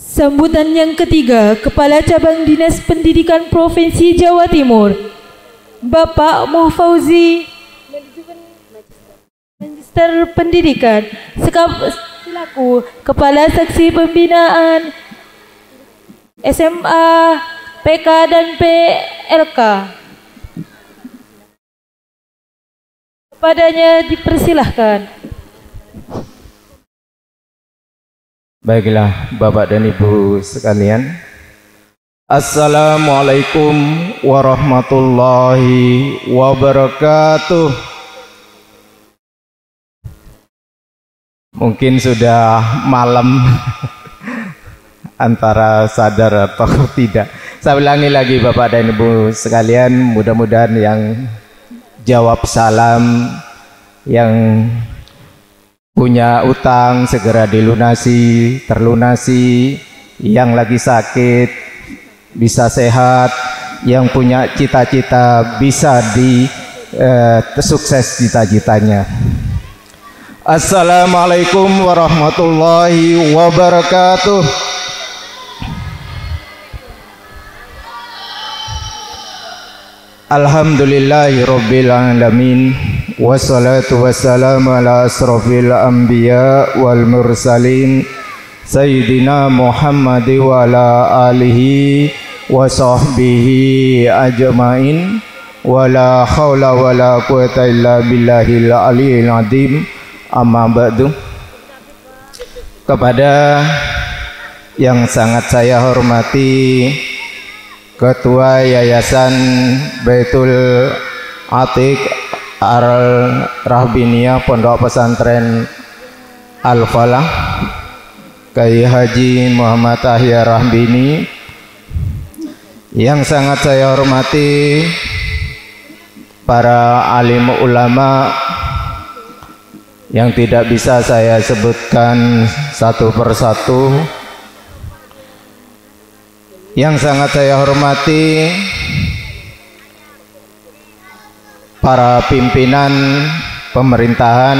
Sambutan yang ketiga, Kepala Cabang Dinas Pendidikan Provinsi Jawa Timur, Bapak Muhfauzi, Magister Pendidikan, selaku Kepala Seksi Pembinaan SMA, PK dan PLK. Kepadanya dipersilahkan. Baiklah Bapak dan Ibu sekalian, Assalamualaikum warahmatullahi wabarakatuh. Mungkin sudah malam antara sadar atau tidak. Saya ulangi lagi Bapak dan Ibu sekalian, mudah-mudahan yang jawab salam, yang punya utang segera dilunasi, terlunasi, yang lagi sakit bisa sehat, yang punya cita-cita bisa sukses cita-citanya. Assalamualaikum warahmatullahi wabarakatuh. Alhamdulillahi rabbil alamin, wassalatu wassalamu ala asrafil anbiya wal mursalin, Sayyidina Muhammad wa ala alihi wa sahbihi ajmain, wa la hawla wa la quwata illa billahil aliyil azim. Amma ba'du. Kepada yang sangat saya hormati Ketua Yayasan Baitul Atiq Al-Rahbiniyah Pondok Pesantren Al-Falah, Kiai Haji Muhammad Tahya Rahbini, yang sangat saya hormati para alim ulama yang tidak bisa saya sebutkan satu persatu, yang sangat saya hormati para pimpinan pemerintahan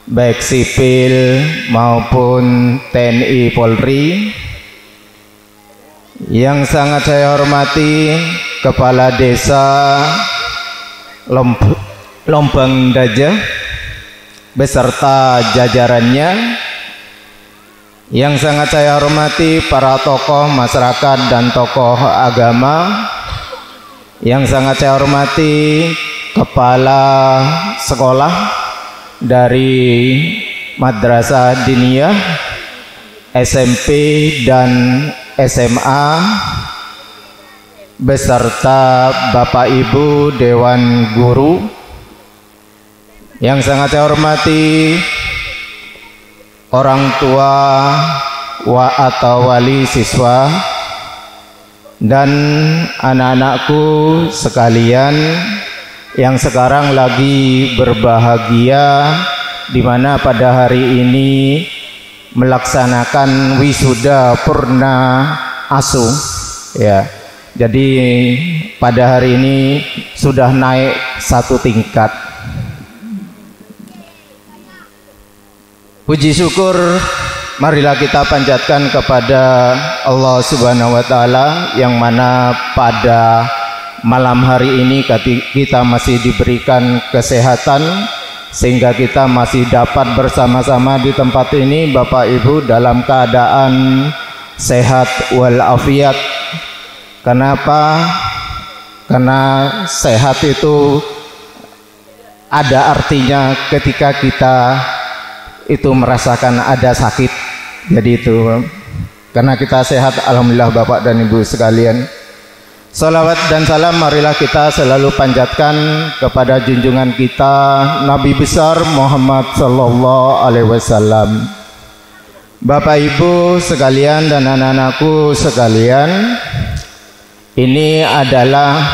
baik sipil maupun TNI Polri, yang sangat saya hormati Kepala Desa Lombang Dajah beserta jajarannya, yang sangat saya hormati para tokoh masyarakat dan tokoh agama, yang sangat saya hormati kepala sekolah dari Madrasah Diniyah, SMP dan SMA, beserta Bapak Ibu Dewan Guru, yang sangat saya hormati orang tua atau wali siswa dan anak-anakku sekalian yang sekarang lagi berbahagia, di mana pada hari ini melaksanakan wisuda purna asuh ya. Jadi pada hari ini sudah naik satu tingkat. Puji syukur marilah kita panjatkan kepada Allah Subhanahu wa taala, yang mana pada malam hari ini kita masih diberikan kesehatan sehingga kita masih dapat bersama-sama di tempat ini Bapak Ibu dalam keadaan sehat walafiat. Kenapa? Karena sehat itu ada artinya ketika kita itu merasakan ada sakit. Jadi itu karena kita sehat, alhamdulillah Bapak dan Ibu sekalian. Salawat dan salam marilah kita selalu panjatkan kepada junjungan kita Nabi besar Muhammad sallallahu alaihi wasallam. Bapak Ibu sekalian dan anak-anakku sekalian, ini adalah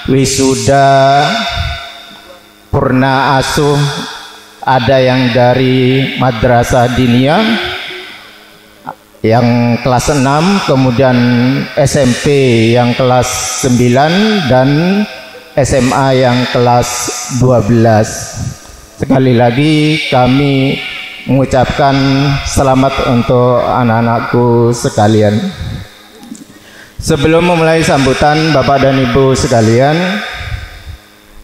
wisuda purna asuh. Ada yang dari Madrasah Diniyah yang kelas 6, kemudian SMP yang kelas 9 dan SMA yang kelas 12. Sekali lagi kami mengucapkan selamat untuk anak-anakku sekalian. Sebelum memulai sambutan Bapak dan Ibu sekalian,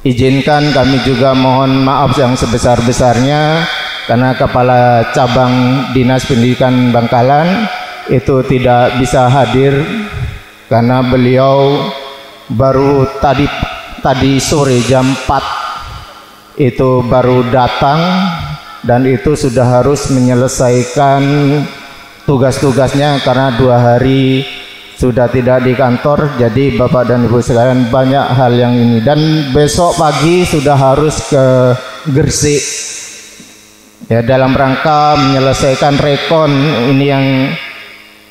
izinkan kami juga mohon maaf yang sebesar-besarnya karena Kepala Cabang Dinas Pendidikan Bangkalan itu tidak bisa hadir karena beliau baru tadi sore jam 4 itu baru datang dan itu sudah harus menyelesaikan tugas-tugasnya karena 2 hari sudah tidak di kantor. Jadi Bapak dan Ibu sekalian, banyak hal yang ini, dan besok pagi sudah harus ke Gresik ya dalam rangka menyelesaikan rekon. Ini yang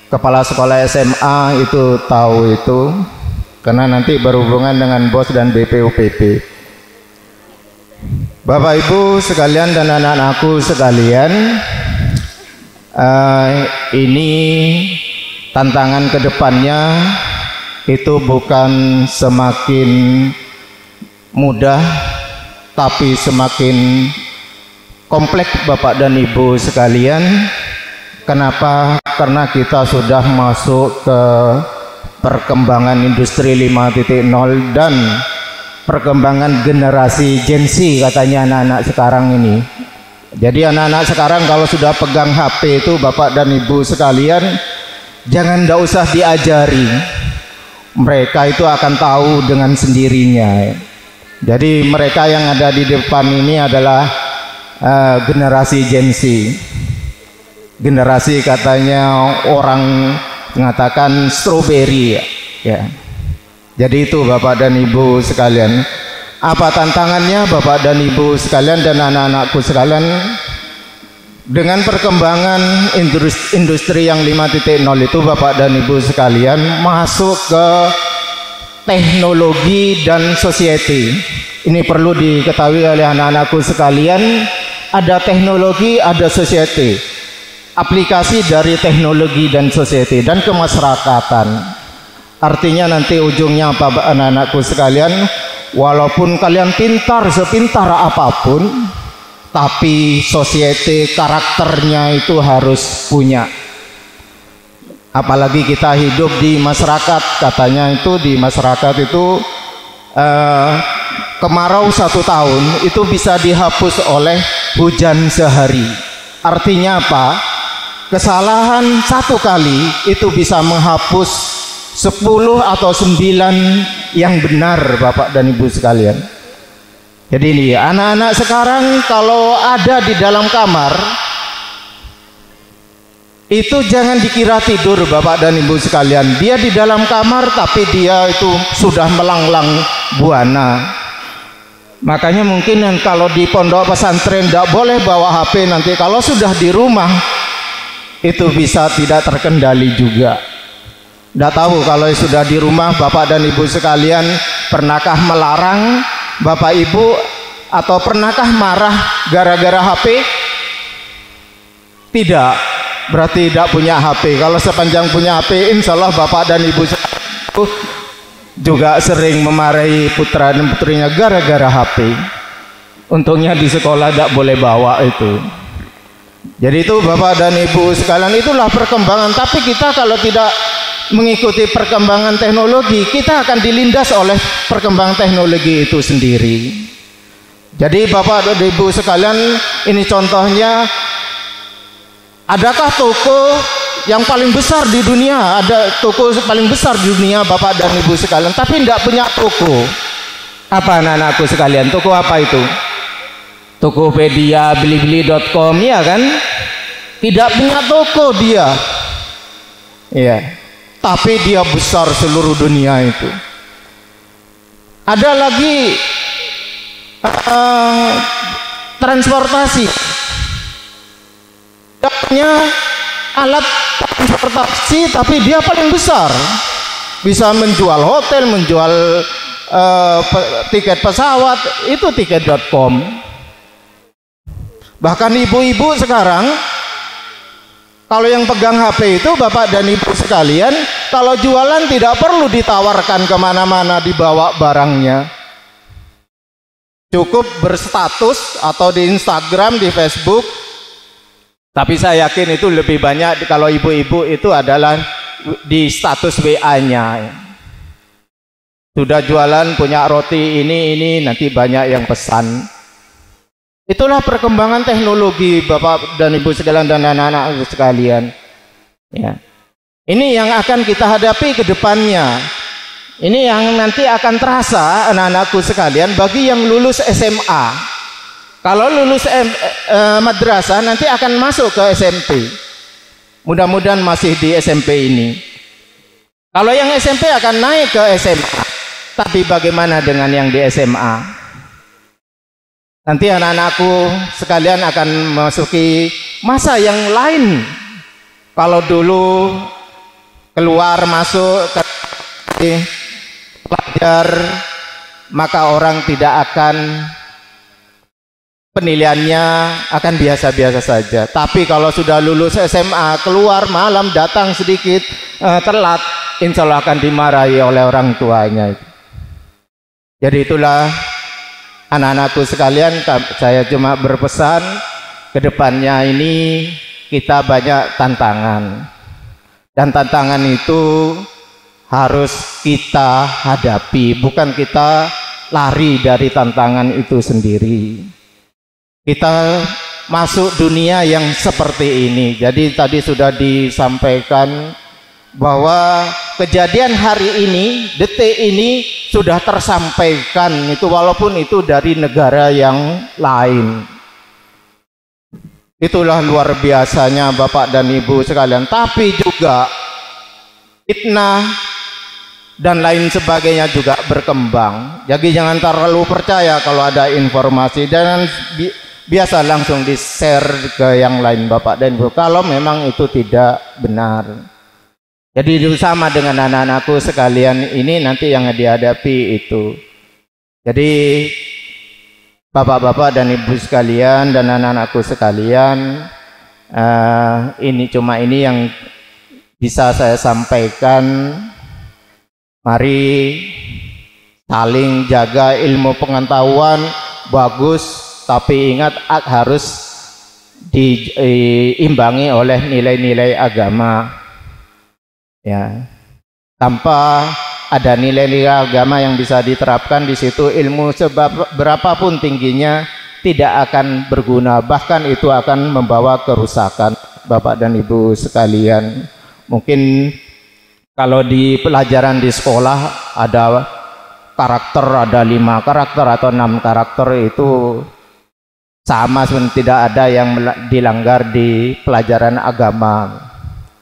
kepala sekolah SMA itu tahu itu karena nanti berhubungan dengan BOS dan BPUPP. Bapak Ibu sekalian dan anak-anakku sekalian, ini tantangan kedepannya itu bukan semakin mudah tapi semakin kompleks Bapak dan Ibu sekalian. Kenapa? Karena kita sudah masuk ke perkembangan industri 5.0 dan perkembangan generasi Gen Z katanya anak-anak sekarang ini. Jadi anak-anak sekarang kalau sudah pegang HP itu Bapak dan Ibu sekalian, jangan ndak usah diajari, mereka itu akan tahu dengan sendirinya. Jadi mereka yang ada di depan ini adalah generasi Gen Z. Generasi katanya orang mengatakan strawberry ya. Jadi itu Bapak dan Ibu sekalian. Apa tantangannya Bapak dan Ibu sekalian dan anak-anakku sekalian? Dengan perkembangan industri yang 5.0 itu Bapak dan Ibu sekalian masuk ke teknologi dan society. Ini perlu diketahui oleh anak-anakku sekalian, ada teknologi, ada society. Aplikasi dari teknologi dan society dan kemasyarakatan. Artinya nanti ujungnya apa anak-anakku sekalian, walaupun kalian pintar sepintar apapun, tapi society karakternya itu harus punya. Apalagi kita hidup di masyarakat, katanya itu di masyarakat itu kemarau 1 tahun itu bisa dihapus oleh hujan sehari. Artinya apa? Kesalahan 1 kali itu bisa menghapus 10 atau 9 yang benar Bapak dan Ibu sekalian. Jadi ini anak-anak sekarang kalau ada di dalam kamar itu jangan dikira tidur Bapak dan Ibu sekalian. Dia di dalam kamar tapi dia itu sudah melanglang buana. Makanya mungkin kalau di pondok pesantren tidak boleh bawa HP, nanti kalau sudah di rumah itu bisa tidak terkendali juga. Tidak tahu kalau sudah di rumah Bapak dan Ibu sekalian, pernahkah melarang Bapak Ibu atau pernahkah marah gara-gara HP? Tidak, berarti tidak punya HP. Kalau sepanjang punya HP, insya Allah Bapak dan Ibu juga sering memarahi putra dan putrinya gara-gara HP. Untungnya di sekolah tidak boleh bawa itu. Jadi itu Bapak dan Ibu sekalian, itulah perkembangan. Tapi kita kalau tidak mengikuti perkembangan teknologi, kita akan dilindas oleh perkembangan teknologi itu sendiri. Jadi Bapak dan Ibu sekalian, ini contohnya, adakah toko yang paling besar di dunia? Ada toko paling besar di dunia Bapak dan Ibu sekalian, tapi tidak punya toko. Apa anak-anakku sekalian? Toko apa itu? Tokopedia, Bilibili.com, ya kan? Tidak punya toko dia. Iya. Tapi dia besar seluruh dunia itu. Ada lagi transportasi. Dia punya alat transportasi tapi dia paling besar. Bisa menjual hotel, menjual tiket pesawat, itu tiket.com. Bahkan ibu-ibu sekarang kalau yang pegang HP itu Bapak dan Ibu sekalian, kalau jualan tidak perlu ditawarkan kemana-mana, dibawa barangnya. Cukup berstatus atau di Instagram, di Facebook, Tapi saya yakin itu lebih banyak kalau ibu-ibu itu adalah di status WA-nya. Sudah jualan, punya roti ini nanti banyak yang pesan. Itulah perkembangan teknologi Bapak dan Ibu sekalian dan anak-anak sekalian. Ya. Ini yang akan kita hadapi ke depannya. Ini yang nanti akan terasa anak-anakku sekalian bagi yang lulus SMA. Kalau lulus madrasah nanti akan masuk ke SMP. Mudah-mudahan masih di SMP ini. Kalau yang SMP akan naik ke SMA. Tapi bagaimana dengan yang di SMA? Nanti anak-anakku sekalian akan memasuki masa yang lain. Kalau dulu keluar masuk ke pelajar, maka orang tidak akan, penilaiannya akan biasa-biasa saja. Tapi kalau sudah lulus SMA, keluar malam, datang sedikit telat, insya Allah akan dimarahi oleh orang tuanya. Jadi itulah anak-anakku sekalian, saya cuma berpesan ke depannya ini kita banyak tantangan. Dan tantangan itu harus kita hadapi, bukan kita lari dari tantangan itu sendiri. Kita masuk dunia yang seperti ini. Jadi tadi sudah disampaikan bahwa kejadian hari ini, detik ini sudah tersampaikan itu, walaupun itu dari negara yang lain. Itulah luar biasanya Bapak dan Ibu sekalian. Tapi juga fitnah dan lain sebagainya juga berkembang. Jadi jangan terlalu percaya kalau ada informasi, dan biasa langsung di-share ke yang lain Bapak dan Ibu kalau memang itu tidak benar. Jadi sama dengan anak-anakku sekalian ini nanti yang dihadapi itu. Jadi Bapak-bapak dan Ibu sekalian dan anak-anakku sekalian, ini cuma ini yang bisa saya sampaikan. Mari saling jaga ilmu pengetahuan bagus, tapi ingat harus diimbangi oleh nilai-nilai agama. Ya, tanpa ada nilai-nilai agama yang bisa diterapkan di situ, ilmu berapapun tingginya tidak akan berguna, bahkan itu akan membawa kerusakan. Bapak dan Ibu sekalian, mungkin kalau di pelajaran di sekolah ada karakter, ada 5 karakter atau 6 karakter, itu sama sebenarnya, tidak ada yang dilanggar di pelajaran agama.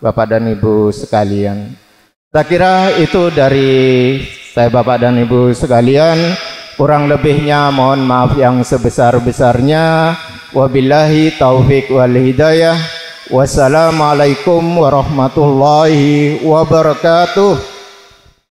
Bapak dan Ibu sekalian, saya kira itu dari saya Bapak dan Ibu sekalian. Kurang lebihnya mohon maaf yang sebesar-besarnya. Wabillahi taufik wal hidayah. Wassalamualaikum warahmatullahi wabarakatuh.